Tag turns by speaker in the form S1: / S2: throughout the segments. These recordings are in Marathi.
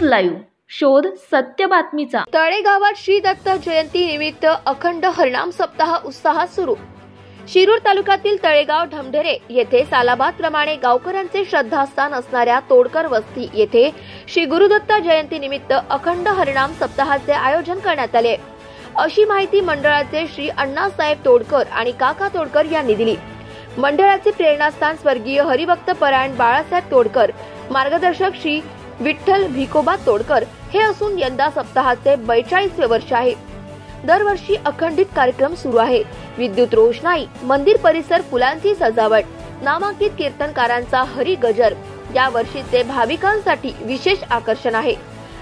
S1: लाईव्ह, शोध सत्य बातमीचा।
S2: तळेगावात श्री दत्त जयंती निमित्त अखंड हरिनाम सप्ताह उत्साहात सुरू। शिरूर तालुक्यातील तळेगाव ढमढेरे येथे सालाबादप्रमाणे गावकऱ्यांचे श्रद्धास्थान असणाऱ्या तोडकर वस्ती येथे श्री गुरुदत्त जयंती निमित्त अखंड हरिनाम सप्ताहाचे आयोजन करण्यात आले, अशी माहिती मंडळाचे श्री अण्णासाहेब तोडकर आणि काका तोडकर यांनी दिली। मंडळाचे प्रेरणास्थान स्वर्गीय हरिभक्त परायण बाळासाहेब तोडकर, मार्गदर्शक श्री विठ्ठल भिकोबा तोडकर हे असून यंदा सप्ताहाचे 42वे वर्ष आहे। दरवर्षी अखंडित कार्यक्रम सुरू आहे। विद्युत रोषणाई, मंदिर परिसर, फुलांची सजावट, नामांकित कीर्तनकारांचा हरी गजर या वर्षीचे भाविकांसाठी विशेष आकर्षण आहे।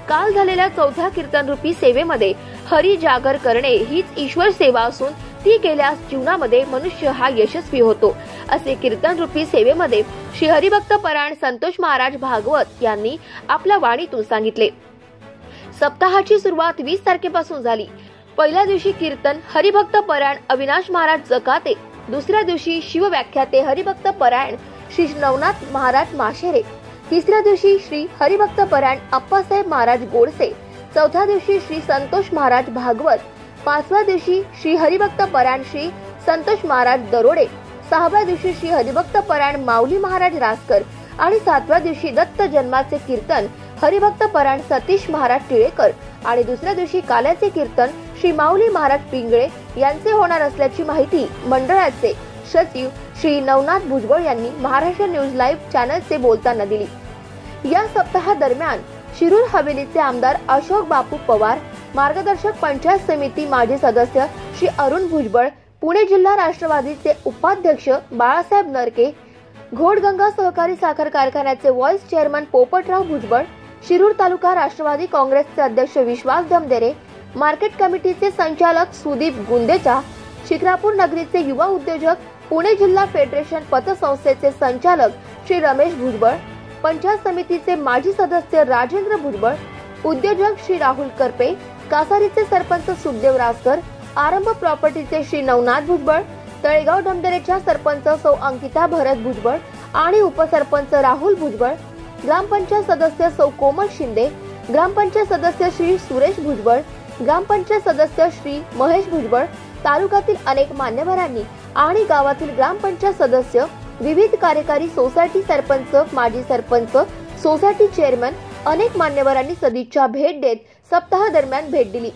S2: काल झालेल्या 4थ्या कीर्तनरूपी सेवेमध्ये हरी जागर करणे हीच ईश्वर सेवा असून ती केल्यास जीवनामध्ये मनुष्य हा यशस्वी होतो, असे कीर्तनरूपी सेवेमध्ये श्री हरिभक्त परायण संतोष महाराज भागवत यांनी आपल्या वाणीतून सांगितले। सप्ताहाची सुरुवात 20 तारखेपासून झाली। पहिल्या दिवशी कीर्तन हरिभक्त परायण अविनाश महाराज जकाते, दुसऱ्या दिवशी शिवव्याख्याते हरिभक्त परायण श्री नवनाथ महाराज माशेरे, तिसऱ्या दिवशी श्री हरिभक्त परायण अप्पासाहेब महाराज गोडसे, चौथ्या दिवशी श्री संतोष महाराज भागवत, पाचव्या दिवशी श्री हरिभक्त परायण श्री संतोष महाराज दरोडे, सहाव्या दिवशी श्री हरिभक्त परायण माऊली महाराज रासकर आणि सातव्या दिवशी दत्त जन्माचे कीर्तन हरिभक्त परायण सतीश महाराज टिळेकर आणि दुसऱ्या दिवशी काल्याचे कीर्तन श्री माऊली महाराज पिंगळे यांचे होणार असल्याची माहिती मंडळाचे सचिव श्री नवनाथ भुजबळ यांनी महाराष्ट्र न्यूज लाईव्ह चॅनलचे बोलताना दिली। या सप्ताहादरम्यान शिरूर हवेलीचे आमदार अशोक बापू पवार, मार्गदर्शक पंचायत समिती माजी सदस्य श्री अरुण भुजबळ, पुणे जिल्हा राष्ट्रवादीचे उपाध्यक्ष बाळासाहेब नरके, घोडगंगा सहकारी साखर कारखान्याचे व्हाईस चेअरमन पोपटराव भुजबळ, शिरूर तालुका राष्ट्रवादी काँग्रेसचे अध्यक्ष विश्वास ढमढेरे, मार्केट कमिटीचे संचालक सुदीप गुंदेचा, शिक्रापूर नगरीचे युवा उद्योजक, पुणे जिल्हा फेडरेशन पतसंस्थेचे संचालक श्री रमेश भुजबळ, पंचायत समितीचे माजी सदस्य राजेंद्र भुजबळ, उद्योजक श्री राहुल करपे, कासारीचे सरपंच सुखदेव रासकर, आरंभ प्रॉपर्टीचे श्री नवनाथ भुजबळ, तळेगाव ढमढेरेच्या सरपंच सौ अंकिता भरत भुजबळ आणि उपसरपंच राहुल भुजबळ, ग्रामपंचायत सदस्य सौ कोमल शिंदे, ग्रामपंचायत सदस्य श्री सुरेश भुजबळ, ग्रामपंचायत सदस्य श्री महेश भुजबळ, तालुक्यातील अनेक मान्यवरांनी आणि गावातील ग्रामपंचायत सदस्य, विविध कार्यकारी सोसायटी सरपंच, माजी सरपंच, सोसायटी चेअरमन अनेक मान्यवरांनी सदिच्छा भेट देत सप्ताह दरम्यान भेट दिली।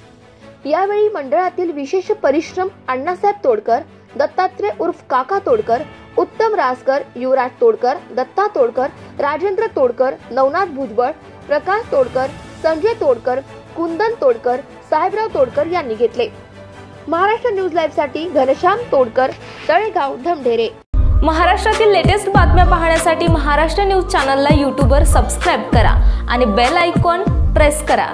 S2: यावेळी मंडळातील विशेष परिश्रम अण्णासाहेब तोडकर, दत्तात्रय उर्फ काका तोडकर, उत्तम रासकर, युवराज तोडकर, दत्ता तोडकर, राजेंद्र तोडकर, नवनाथ भुजबळ, प्रकाश तोडकर, संजय तोडकर, कुंदन तोडकर, साहेबराव तोडकर यांनी घेतले। महाराष्ट्र न्यूज लाईव्ह साठी घनश्याम तोडकर, तळेगाव ढमढेरे।
S1: महाराष्ट्रातील लेटेस्ट बातम्या पाहण्यासाठी महाराष्ट्र न्यूज चॅनलला यूट्यूबवर सबस्क्राईब करा आणि बेल आयकॉन प्रेस करा।